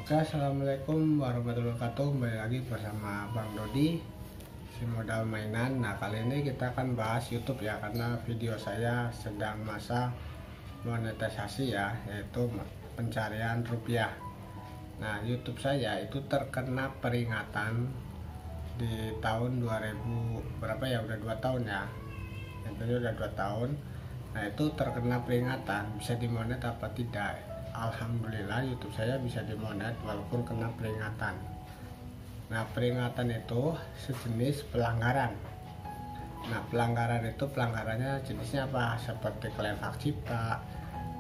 Oke, assalamualaikum warahmatullahi wabarakatuh. Kembali lagi bersama Bang Dodi, si modal mainan. Nah, kali ini kita akan bahas YouTube ya, karena video saya sedang masa monetisasi ya, yaitu pencarian rupiah. Nah, YouTube saya itu terkena peringatan di tahun 2000 berapa ya, udah 2 tahun ya. Intinya udah 2 tahun. Nah, itu terkena peringatan bisa dimonet apa tidak. Alhamdulillah YouTube saya bisa dimonet walaupun kena peringatan. Nah, peringatan itu sejenis pelanggaran. Nah, pelanggarannya jenisnya apa? Seperti klaim hak cipta.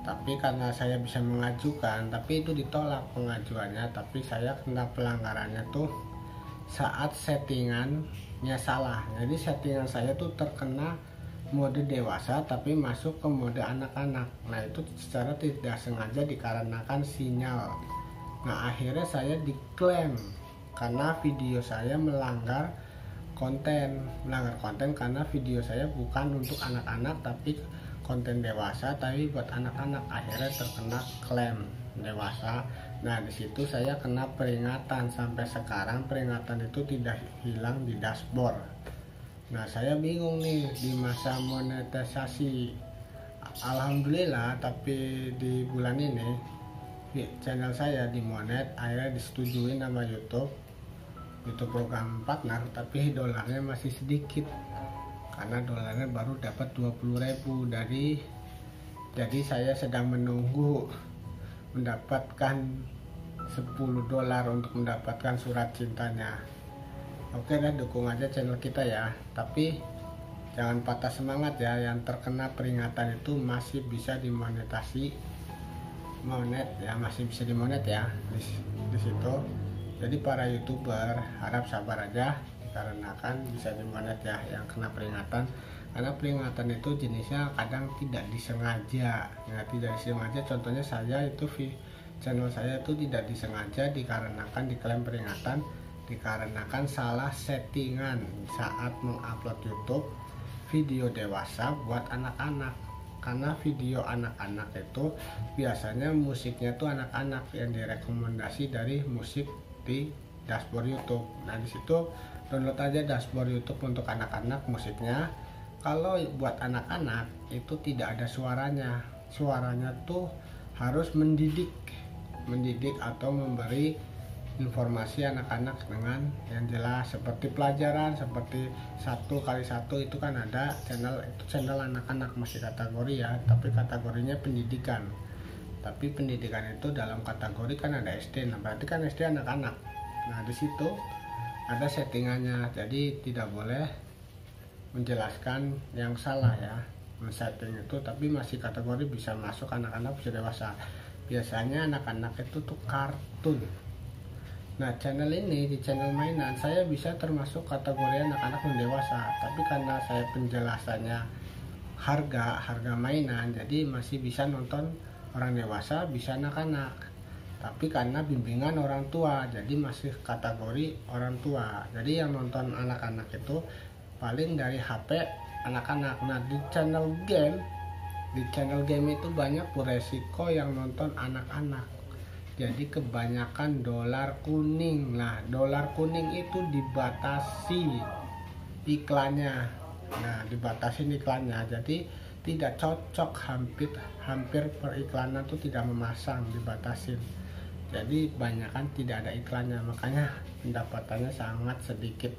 Tapi karena saya bisa mengajukan, tapi itu ditolak pengajuannya, tapi saya kena pelanggarannya tuh saat settingannya salah. Jadi settingan saya tuh terkena mode dewasa tapi masuk ke mode anak-anak. Nah, itu secara tidak sengaja dikarenakan sinyal. Nah, akhirnya saya diklaim karena video saya melanggar konten karena video saya bukan untuk anak-anak tapi konten dewasa, tapi buat anak-anak. Akhirnya terkena klaim dewasa. Nah, disitu saya kena peringatan. Sampai sekarang peringatan itu tidak hilang di dashboard. Nah, saya bingung nih di masa monetisasi. Alhamdulillah, tapi di bulan ini channel saya dimonet, akhirnya disetujuin sama YouTube program partner, tapi dolarnya masih sedikit karena dolarnya baru dapat 20.000 jadi saya sedang menunggu mendapatkan 10 dolar untuk mendapatkan surat cintanya. Oke deh, dukung aja channel kita ya, tapi jangan patah semangat ya. Yang terkena peringatan itu masih bisa dimonetasi, masih bisa dimonet ya di situ. Jadi para YouTuber harap sabar aja, dikarenakan bisa dimonet ya yang kena peringatan. Karena peringatan itu jenisnya kadang tidak disengaja. Ya, tidak disengaja, contohnya saya itu channel saya itu tidak disengaja dikarenakan diklaim peringatan dikarenakan salah settingan saat mengupload YouTube video dewasa buat anak-anak. Karena video anak-anak itu biasanya musiknya tuh anak-anak yang direkomendasi dari musik di dashboard YouTube. Nah, disitu download aja dashboard YouTube untuk anak-anak musiknya. Kalau buat anak-anak itu tidak ada suaranya tuh harus mendidik atau memberi informasi anak-anak dengan yang jelas, seperti pelajaran, seperti 1x1 itu kan ada channel anak-anak masih kategori ya, tapi kategorinya pendidikan. Tapi pendidikan itu dalam kategori kan ada SD, nah berarti kan SD anak-anak. Nah, di situ ada settingannya, jadi tidak boleh menjelaskan yang salah ya, men-setting itu, tapi masih kategori bisa masuk anak-anak bisa dewasa. Biasanya anak-anak itu tuh kartun. Nah, channel ini di channel mainan saya bisa termasuk kategori anak-anak dan dewasa, tapi karena saya penjelasannya harga mainan, jadi masih bisa nonton orang dewasa, bisa anak-anak. Tapi karena bimbingan orang tua, jadi masih kategori orang tua. Jadi yang nonton anak-anak itu paling dari HP anak-anak. Nah, di channel game itu banyak beresiko yang nonton anak-anak. Jadi kebanyakan dolar kuning. Nah, dolar kuning itu dibatasi iklannya. Nah, jadi tidak cocok, hampir periklanan tuh tidak memasang, dibatasin. Jadi kebanyakan tidak ada iklannya, makanya pendapatannya sangat sedikit.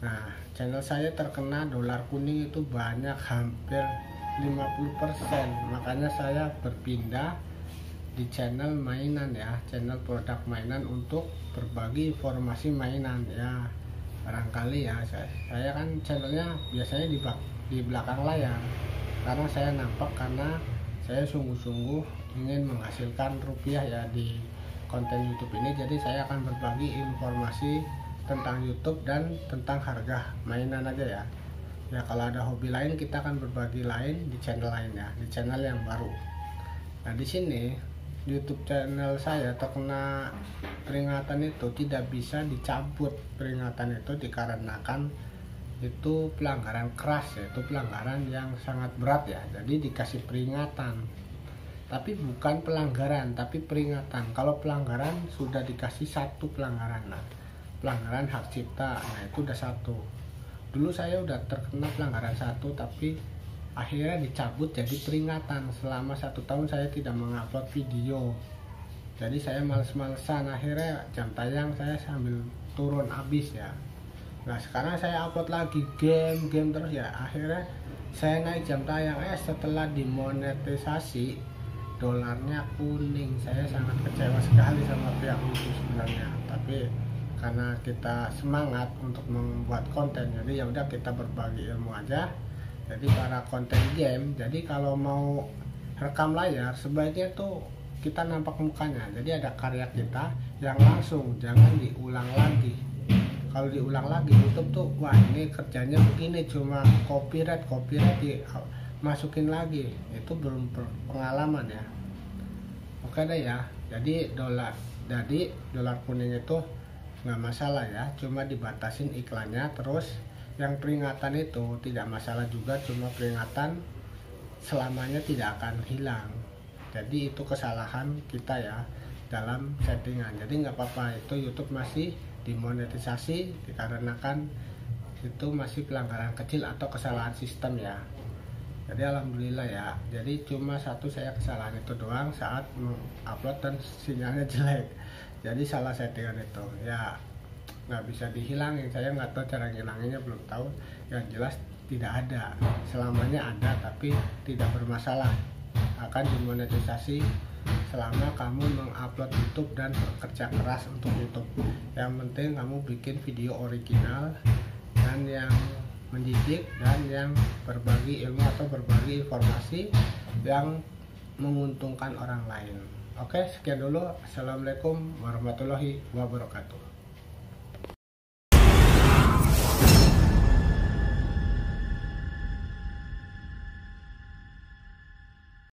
Nah, channel saya terkena dolar kuning itu banyak, hampir 50%. Makanya saya berpindah di channel mainan ya, channel produk mainan untuk berbagi informasi mainan ya. Barangkali ya, saya kan channelnya biasanya di belakang layar karena saya nampak, karena saya sungguh-sungguh ingin menghasilkan rupiah ya di konten YouTube ini. Jadi saya akan berbagi informasi tentang YouTube dan tentang harga mainan aja ya. Ya, kalau ada hobi lain kita akan berbagi lain di channel lain ya, di channel yang baru. Nah, di sini YouTube channel saya terkena peringatan itu tidak bisa dicabut. Peringatan itu dikarenakan itu pelanggaran keras, yaitu pelanggaran yang sangat berat ya. Jadi dikasih peringatan. tapi bukan pelanggaran, tapi peringatan. Kalau pelanggaran sudah dikasih satu pelanggaran, nah pelanggaran hak cipta, nah itu udah satu. Dulu saya udah terkena pelanggaran satu, tapi akhirnya dicabut jadi peringatan. Selama 1 tahun saya tidak mengupload video, jadi saya males-malesan, akhirnya jam tayang saya sambil turun habis ya. Nah sekarang saya upload lagi game terus ya, akhirnya saya naik jam tayang. Setelah dimonetisasi, dolarnya kuning. Saya sangat kecewa sekali sama pihak YouTube sebenarnya, tapi karena kita semangat untuk membuat konten, jadi ya udah kita berbagi ilmu aja. Jadi para konten game, jadi kalau mau rekam layar sebaiknya tuh kita nampak mukanya, jadi ada karya kita yang langsung, jangan diulang lagi. Kalau diulang lagi YouTube tuh, wah ini kerjanya begini, cuma copyright masukin lagi, itu belum pengalaman ya. Oke deh ya, jadi dolar kuning itu nggak masalah ya, cuma dibatasin iklannya. Terus yang peringatan itu tidak masalah juga, cuma peringatan selamanya tidak akan hilang. Jadi itu kesalahan kita ya dalam settingan, jadi nggak apa-apa, itu YouTube masih dimonetisasi dikarenakan itu masih pelanggaran kecil atau kesalahan sistem ya. Jadi alhamdulillah ya, jadi cuma satu saya kesalahan itu doang saat mengupload dan sinyalnya jelek, jadi salah settingan itu ya, nggak bisa dihilangin. Saya nggak tahu cara ngilanginnya, belum tahu. Yang jelas tidak ada, selamanya ada tapi tidak bermasalah, akan dimonetisasi selama kamu mengupload YouTube dan bekerja keras untuk YouTube. Yang penting kamu bikin video original dan yang mendidik dan yang berbagi ilmu atau berbagi informasi yang menguntungkan orang lain. Oke, sekian dulu. Assalamualaikum warahmatullahi wabarakatuh.